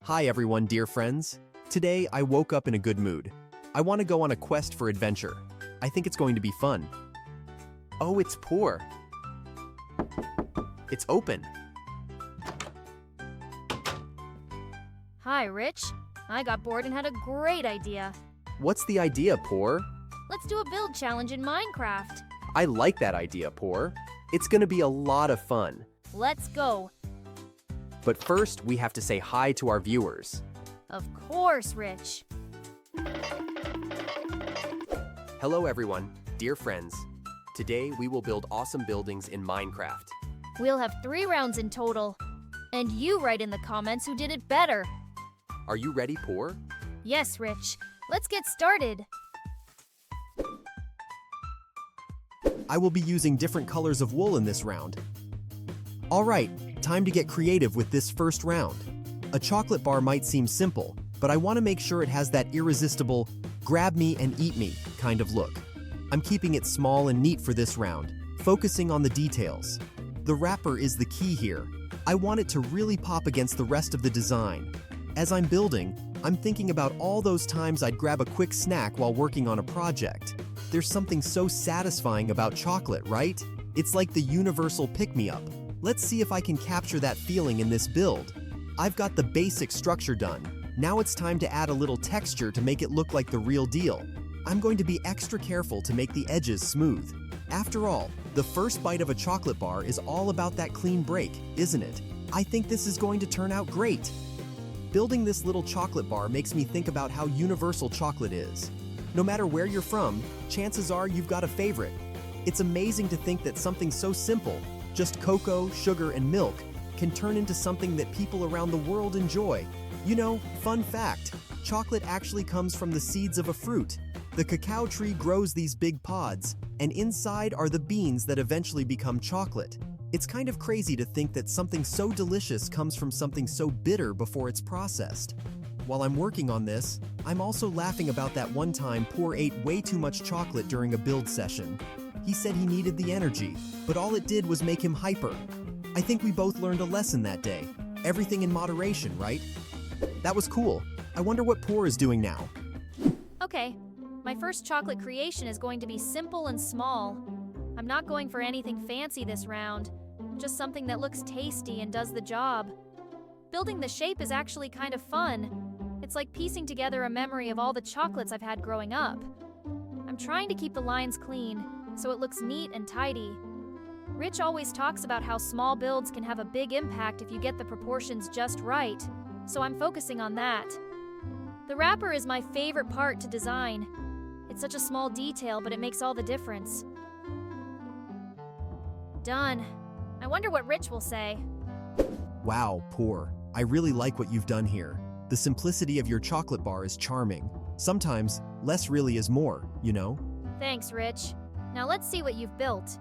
Hi everyone, dear friends. Today I woke up in a good mood. I want to go on a quest for adventure. I think it's going to be fun. Oh, it's poor. It's open. Hi, Rich. I got bored and had a great idea. What's the idea, Poor? Let's do a build challenge in Minecraft. I like that idea, Poor. It's gonna be a lot of fun. Let's go. But first, we have to say hi to our viewers. Of course, Rich. Hello everyone, dear friends. Today we will build awesome buildings in Minecraft. We'll have 3 rounds in total. And you write in the comments who did it better. Are you ready, Poor? Yes, Rich. Let's get started. I will be using different colors of wool in this round. All right, time to get creative with this first round. A chocolate bar might seem simple, but I want to make sure it has that irresistible, grab me and eat me kind of look. I'm keeping it small and neat for this round, focusing on the details. The wrapper is the key here. I want it to really pop against the rest of the design. As I'm building, I'm thinking about all those times I'd grab a quick snack while working on a project. There's something so satisfying about chocolate, right? It's like the universal pick-me-up. Let's see if I can capture that feeling in this build. I've got the basic structure done. Now it's time to add a little texture to make it look like the real deal. I'm going to be extra careful to make the edges smooth. After all, the first bite of a chocolate bar is all about that clean break, isn't it? I think this is going to turn out great. Building this little chocolate bar makes me think about how universal chocolate is. No matter where you're from, chances are you've got a favorite. It's amazing to think that something so simple, just cocoa, sugar, and milk, can turn into something that people around the world enjoy. You know, fun fact, chocolate actually comes from the seeds of a fruit. The cacao tree grows these big pods, and inside are the beans that eventually become chocolate. It's kind of crazy to think that something so delicious comes from something so bitter before it's processed. While I'm working on this, I'm also laughing about that one time Poor ate way too much chocolate during a build session. He said he needed the energy, but all it did was make him hyper. I think we both learned a lesson that day. Everything in moderation, right? That was cool. I wonder what Poor is doing now. Okay, my first chocolate creation is going to be simple and small. I'm not going for anything fancy this round, just something that looks tasty and does the job. Building the shape is actually kind of fun. It's like piecing together a memory of all the chocolates I've had growing up. I'm trying to keep the lines clean, so it looks neat and tidy. Rich always talks about how small builds can have a big impact if you get the proportions just right, so I'm focusing on that. The wrapper is my favorite part to design. It's such a small detail, but it makes all the difference. Done. I wonder what Rich will say. Wow, Poor. I really like what you've done here. The simplicity of your chocolate bar is charming. Sometimes, less really is more, you know? Thanks, Rich. Now let's see what you've built.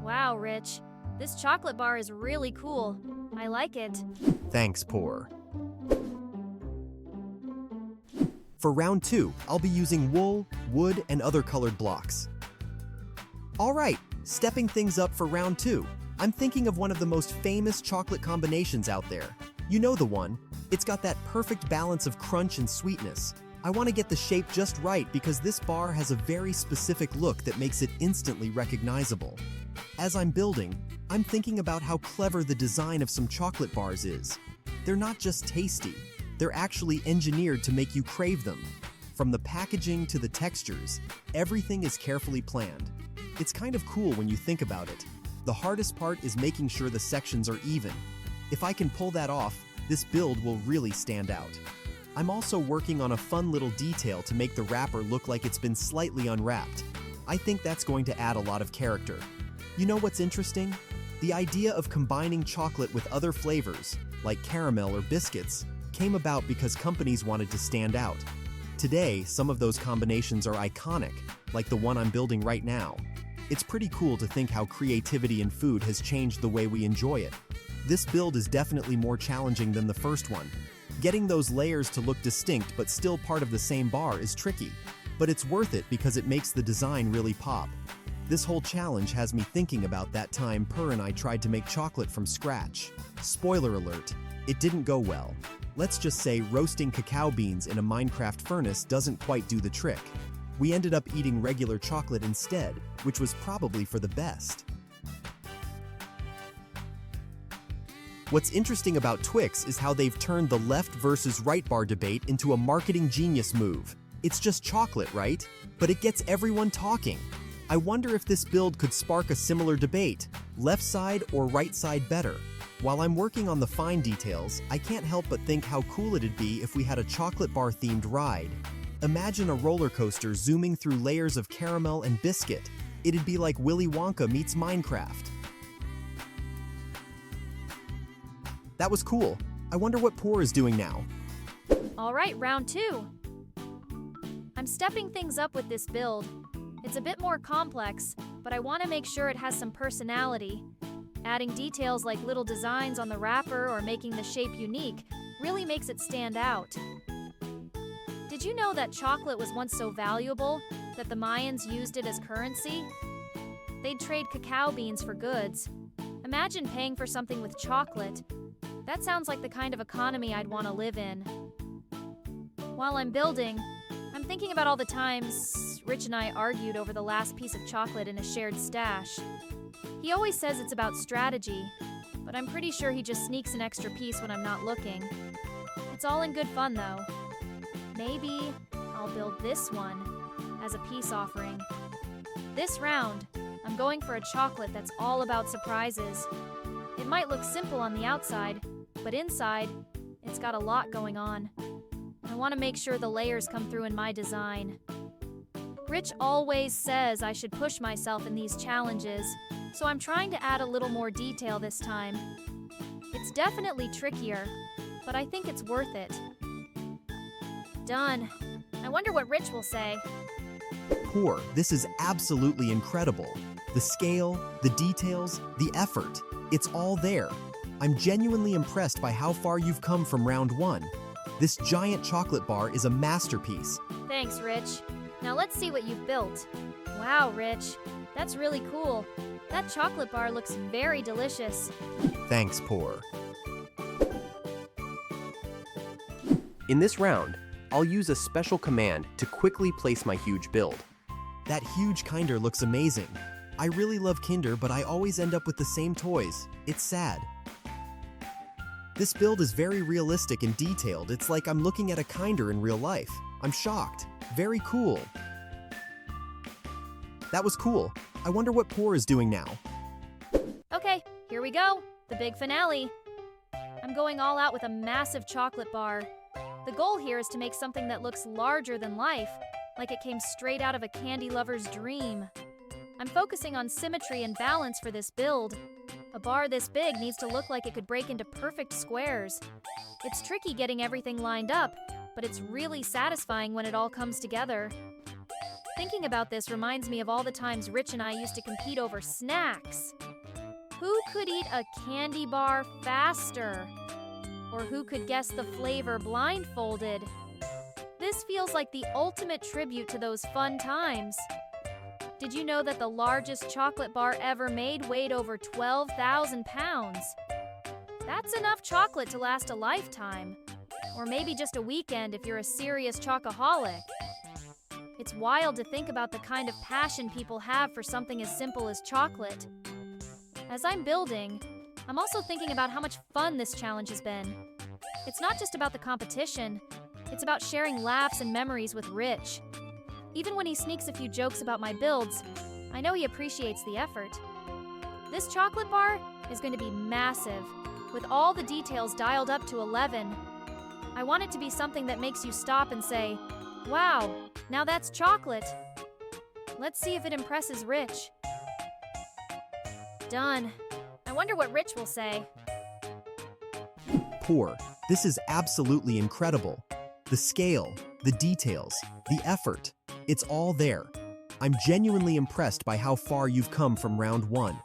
Wow, Rich. This chocolate bar is really cool. I like it. Thanks, Poor. For round 2, I'll be using wool, wood, and other colored blocks. All right, stepping things up for round 2. I'm thinking of one of the most famous chocolate combinations out there. You know the one. It's got that perfect balance of crunch and sweetness. I want to get the shape just right because this bar has a very specific look that makes it instantly recognizable. As I'm building, I'm thinking about how clever the design of some chocolate bars is. They're not just tasty, they're actually engineered to make you crave them. From the packaging to the textures, everything is carefully planned. It's kind of cool when you think about it. The hardest part is making sure the sections are even. If I can pull that off, this build will really stand out. I'm also working on a fun little detail to make the wrapper look like it's been slightly unwrapped. I think that's going to add a lot of character. You know what's interesting? The idea of combining chocolate with other flavors, like caramel or biscuits, came about because companies wanted to stand out. Today, some of those combinations are iconic, like the one I'm building right now. It's pretty cool to think how creativity in food has changed the way we enjoy it. This build is definitely more challenging than the first one. Getting those layers to look distinct but still part of the same bar is tricky, but it's worth it because it makes the design really pop. This whole challenge has me thinking about that time Per and I tried to make chocolate from scratch. Spoiler alert, it didn't go well. Let's just say roasting cacao beans in a Minecraft furnace doesn't quite do the trick. We ended up eating regular chocolate instead, which was probably for the best. What's interesting about Twix is how they've turned the left versus right bar debate into a marketing genius move. It's just chocolate, right? But it gets everyone talking. I wonder if this build could spark a similar debate, left side or right side better. While I'm working on the fine details, I can't help but think how cool it'd be if we had a chocolate bar themed ride. Imagine a roller coaster zooming through layers of caramel and biscuit. It'd be like Willy Wonka meets Minecraft. That was cool. I wonder what Poor is doing now. All right, round 2. I'm stepping things up with this build. It's a bit more complex, but I want to make sure it has some personality. Adding details like little designs on the wrapper or making the shape unique really makes it stand out. Did you know that chocolate was once so valuable that the Mayans used it as currency? They'd trade cacao beans for goods. Imagine paying for something with chocolate. That sounds like the kind of economy I'd want to live in. While I'm building, I'm thinking about all the times Rich and I argued over the last piece of chocolate in a shared stash. He always says it's about strategy, but I'm pretty sure he just sneaks an extra piece when I'm not looking. It's all in good fun, though. Maybe I'll build this one as a peace offering. This round, I'm going for a chocolate that's all about surprises. It might look simple on the outside, but inside, it's got a lot going on. I want to make sure the layers come through in my design. Rich always says I should push myself in these challenges, so I'm trying to add a little more detail this time. It's definitely trickier, but I think it's worth it. Done. I wonder what Rich will say. Poor, this is absolutely incredible. The scale, the details, the effort, it's all there. I'm genuinely impressed by how far you've come from round 1. This giant chocolate bar is a masterpiece. Thanks, Rich. Now let's see what you've built. Wow, Rich. That's really cool. That chocolate bar looks very delicious. Thanks, Poor. In this round, I'll use a special command to quickly place my huge build. That huge Kinder looks amazing. I really love Kinder, but I always end up with the same toys. It's sad. This build is very realistic and detailed. It's like I'm looking at a Kinder in real life. I'm shocked. Very cool. That was cool. I wonder what Poor is doing now. Okay, here we go. The big finale. I'm going all out with a massive chocolate bar. The goal here is to make something that looks larger than life, like it came straight out of a candy lover's dream. I'm focusing on symmetry and balance for this build. A bar this big needs to look like it could break into perfect squares. It's tricky getting everything lined up, but it's really satisfying when it all comes together. Thinking about this reminds me of all the times Rich and I used to compete over snacks. Who could eat a candy bar faster? Or who could guess the flavor blindfolded? This feels like the ultimate tribute to those fun times. Did you know that the largest chocolate bar ever made weighed over 12,000 pounds? That's enough chocolate to last a lifetime. Or maybe just a weekend if you're a serious chocoholic. It's wild to think about the kind of passion people have for something as simple as chocolate. As I'm building, I'm also thinking about how much fun this challenge has been. It's not just about the competition, it's about sharing laughs and memories with Rich. Even when he sneaks a few jokes about my builds, I know he appreciates the effort. This chocolate bar is going to be massive, with all the details dialed up to 11. I want it to be something that makes you stop and say, "Wow, now that's chocolate." Let's see if it impresses Rich. Done. I wonder what Rich will say. Poor, this is absolutely incredible. The scale, the details, the effort, it's all there. I'm genuinely impressed by how far you've come from round 1.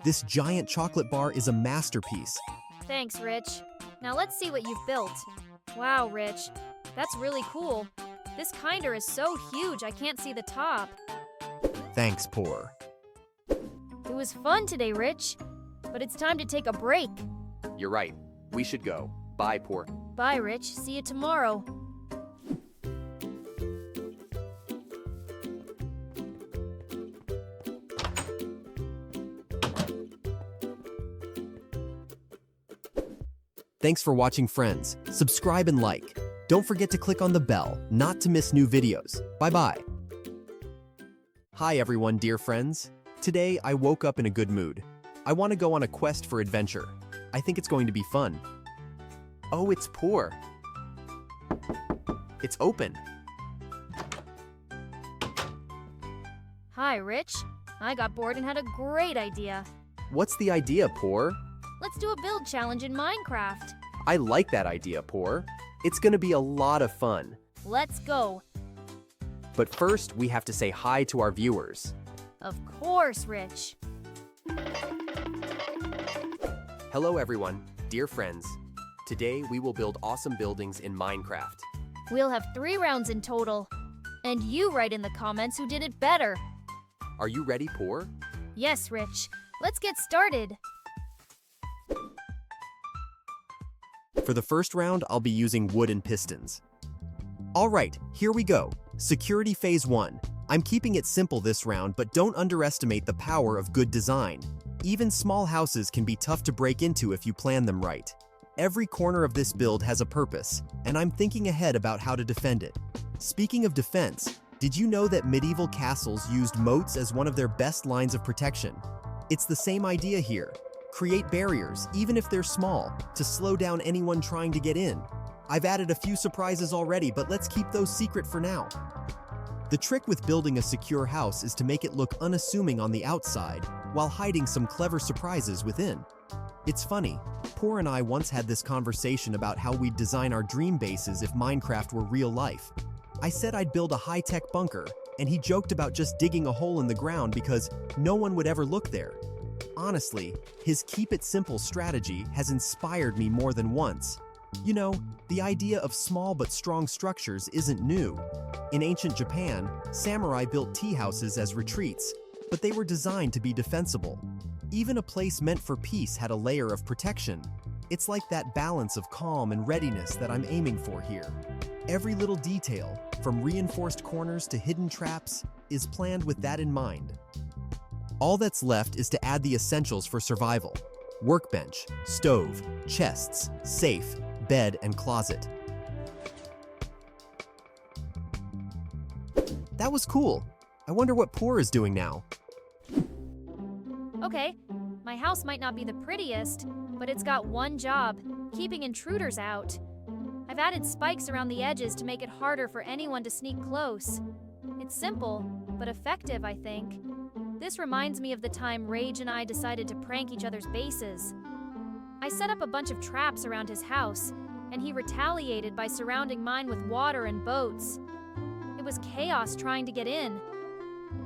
This giant chocolate bar is a masterpiece. Thanks, Rich. Now let's see what you've built. Wow, Rich. That's really cool. This Kinder is so huge I can't see the top. Thanks, Poor. It was fun today, Rich. But it's time to take a break. You're right. We should go. Bye, Poor. Bye, Rich. See you tomorrow. Thanks for watching, friends. Subscribe and like. Don't forget to click on the bell not to miss new videos. Bye-bye. Hi everyone, dear friends. Today I woke up in a good mood. I want to go on a quest for adventure. I think it's going to be fun. Oh, it's Poor. It's open. Hi, Rich. I got bored and had a great idea. What's the idea, Poor? Let's do a build challenge in Minecraft. I like that idea, Poor. It's gonna be a lot of fun. Let's go. But first, we have to say hi to our viewers. Of course, Rich. Hello everyone, dear friends. Today we will build awesome buildings in Minecraft. We'll have 3 rounds in total. And you write in the comments who did it better. Are you ready, Poor? Yes, Rich. Let's get started. For the first round, I'll be using wood and pistons. All right, here we go. Security Phase 1. I'm keeping it simple this round, but don't underestimate the power of good design. Even small houses can be tough to break into if you plan them right. Every corner of this build has a purpose, and I'm thinking ahead about how to defend it. Speaking of defense, did you know that medieval castles used moats as one of their best lines of protection? It's the same idea here. Create barriers, even if they're small, to slow down anyone trying to get in. I've added a few surprises already, but let's keep those secret for now. The trick with building a secure house is to make it look unassuming on the outside, while hiding some clever surprises within. It's funny, Poor and I once had this conversation about how we'd design our dream bases if Minecraft were real life. I said I'd build a high-tech bunker, and he joked about just digging a hole in the ground because no one would ever look there. Honestly, his keep it simple strategy has inspired me more than once. You know, the idea of small but strong structures isn't new. In ancient Japan, samurai built tea houses as retreats, but they were designed to be defensible. Even a place meant for peace had a layer of protection. It's like that balance of calm and readiness that I'm aiming for here. Every little detail, from reinforced corners to hidden traps, is planned with that in mind. All that's left is to add the essentials for survival: workbench, stove, chests, safe, bed, and closet. That was cool. I wonder what Poor is doing now. Okay, my house might not be the prettiest, but it's got one job: keeping intruders out. I've added spikes around the edges to make it harder for anyone to sneak close. It's simple, but effective, I think. This reminds me of the time Rage and I decided to prank each other's bases. I set up a bunch of traps around his house, and he retaliated by surrounding mine with water and boats. It was chaos trying to get in.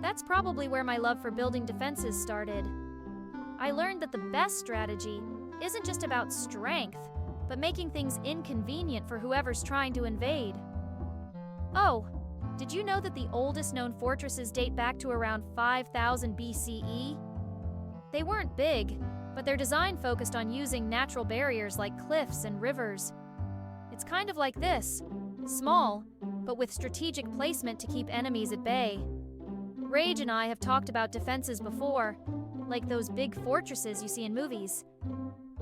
That's probably where my love for building defenses started. I learned that the best strategy isn't just about strength, but making things inconvenient for whoever's trying to invade. Oh, did you know that the oldest known fortresses date back to around 5000 BCE? They weren't big, but their design focused on using natural barriers like cliffs and rivers. It's kind of like this: small, but with strategic placement to keep enemies at bay. Rage and I have talked about defenses before, like those big fortresses you see in movies.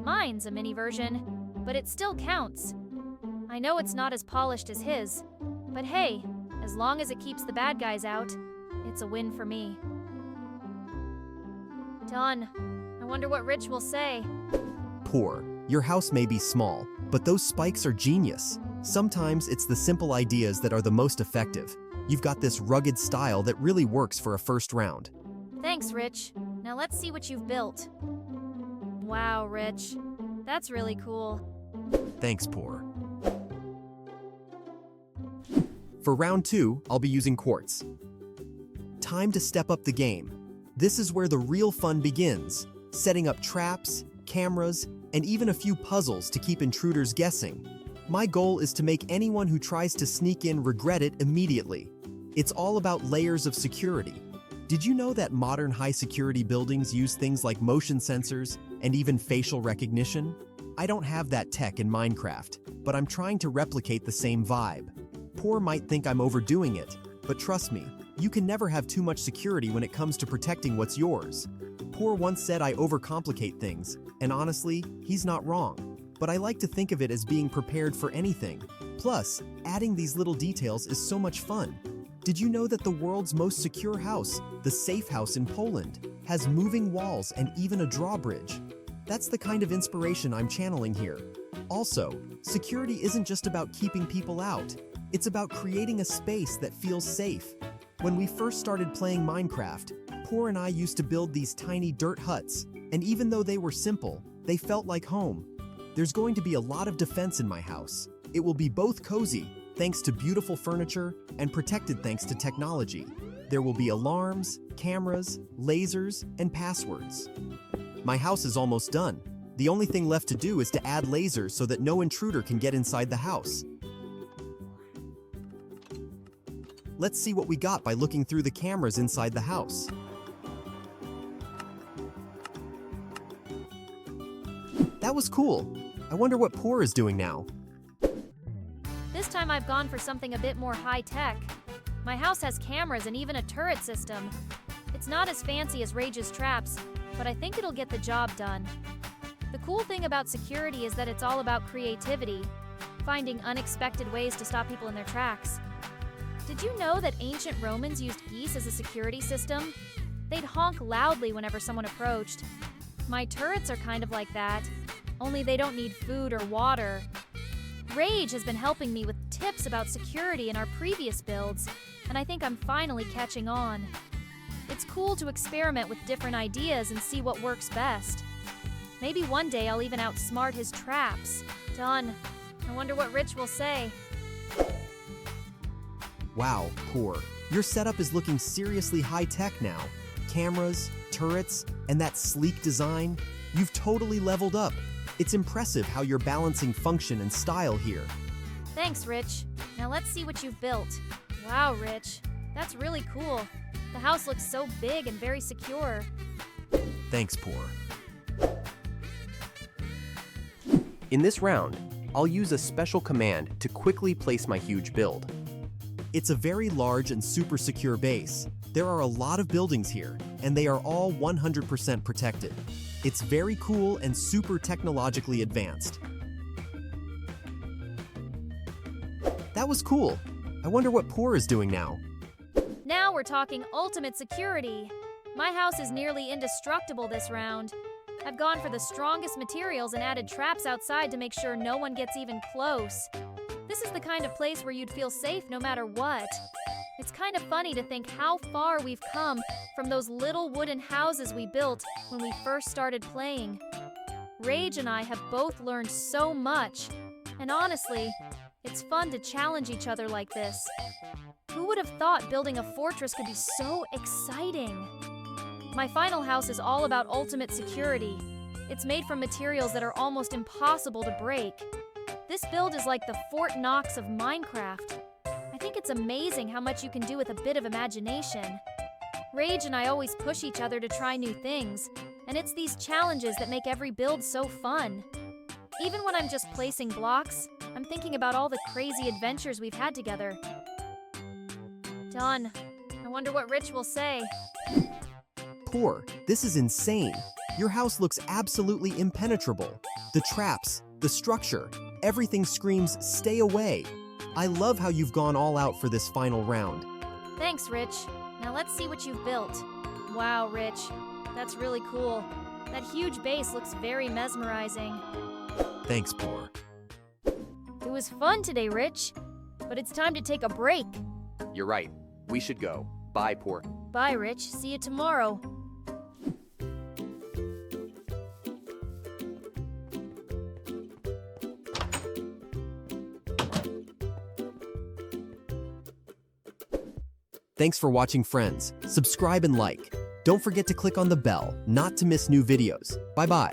Mine's a mini version, but it still counts. I know it's not as polished as his, but hey, as long as it keeps the bad guys out, it's a win for me. Done. I wonder what Rich will say. Poor, your house may be small, but those spikes are genius. Sometimes it's the simple ideas that are the most effective. You've got this rugged style that really works for a first round. Thanks, Rich. Now let's see what you've built. Wow, Rich. That's really cool. Thanks, Poor. For round 2, I'll be using quartz. Time to step up the game. This is where the real fun begins, setting up traps, cameras, and even a few puzzles to keep intruders guessing. My goal is to make anyone who tries to sneak in regret it immediately. It's all about layers of security. Did you know that modern high-security buildings use things like motion sensors and even facial recognition? I don't have that tech in Minecraft, but I'm trying to replicate the same vibe. Poor might think I'm overdoing it, but trust me, you can never have too much security when it comes to protecting what's yours. Poor once said I overcomplicate things, and honestly, he's not wrong. But I like to think of it as being prepared for anything. Plus, adding these little details is so much fun. Did you know that the world's most secure house, the Safe House in Poland, has moving walls and even a drawbridge? That's the kind of inspiration I'm channeling here. Also, security isn't just about keeping people out. It's about creating a space that feels safe. When we first started playing Minecraft, Poor and I used to build these tiny dirt huts, and even though they were simple, they felt like home. There's going to be a lot of defense in my house. It will be both cozy, thanks to beautiful furniture, and protected thanks to technology. There will be alarms, cameras, lasers, and passwords. My house is almost done. The only thing left to do is to add lasers so that no intruder can get inside the house. Let's see what we got by looking through the cameras inside the house. That was cool. I wonder what Poor is doing now. This time I've gone for something a bit more high-tech. My house has cameras and even a turret system. It's not as fancy as Rage's traps, but I think it'll get the job done. The cool thing about security is that it's all about creativity, finding unexpected ways to stop people in their tracks. Did you know that ancient Romans used geese as a security system? They'd honk loudly whenever someone approached. My turrets are kind of like that, only they don't need food or water. Rage has been helping me with tips about security in our previous builds, and I think I'm finally catching on. It's cool to experiment with different ideas and see what works best. Maybe one day I'll even outsmart his traps. Done. I wonder what Rich will say. Wow, Poor. Your setup is looking seriously high-tech now. Cameras, turrets, and that sleek design. You've totally leveled up. It's impressive how you're balancing function and style here. Thanks, Rich. Now let's see what you've built. Wow, Rich. That's really cool. The house looks so big and very secure. Thanks, Poor. In this round, I'll use a special command to quickly place my huge build. It's a very large and super secure base. There are a lot of buildings here, and they are all 100% protected. It's very cool and super technologically advanced. That was cool. I wonder what Poor is doing now. Now we're talking ultimate security. My house is nearly indestructible this round. I've gone for the strongest materials and added traps outside to make sure no one gets even close. This is the kind of place where you'd feel safe no matter what. It's kind of funny to think how far we've come from those little wooden houses we built when we first started playing. Rage and I have both learned so much, and honestly, it's fun to challenge each other like this. Who would have thought building a fortress could be so exciting? My final house is all about ultimate security. It's made from materials that are almost impossible to break. This build is like the Fort Knox of Minecraft. I think it's amazing how much you can do with a bit of imagination. Rage and I always push each other to try new things, and it's these challenges that make every build so fun. Even when I'm just placing blocks, I'm thinking about all the crazy adventures we've had together. Done. I wonder what Rich will say. Poor, this is insane. Your house looks absolutely impenetrable. The traps, the structure, everything screams, stay away. I love how you've gone all out for this final round. Thanks, Rich. Now let's see what you've built. Wow, Rich. That's really cool. That huge base looks very mesmerizing. Thanks, Poor. It was fun today, Rich. But it's time to take a break. You're right. We should go. Bye, Poor. Bye, Rich. See you tomorrow. Thanks for watching, friends. Subscribe and like. Don't forget to click on the bell not to miss new videos. Bye-bye.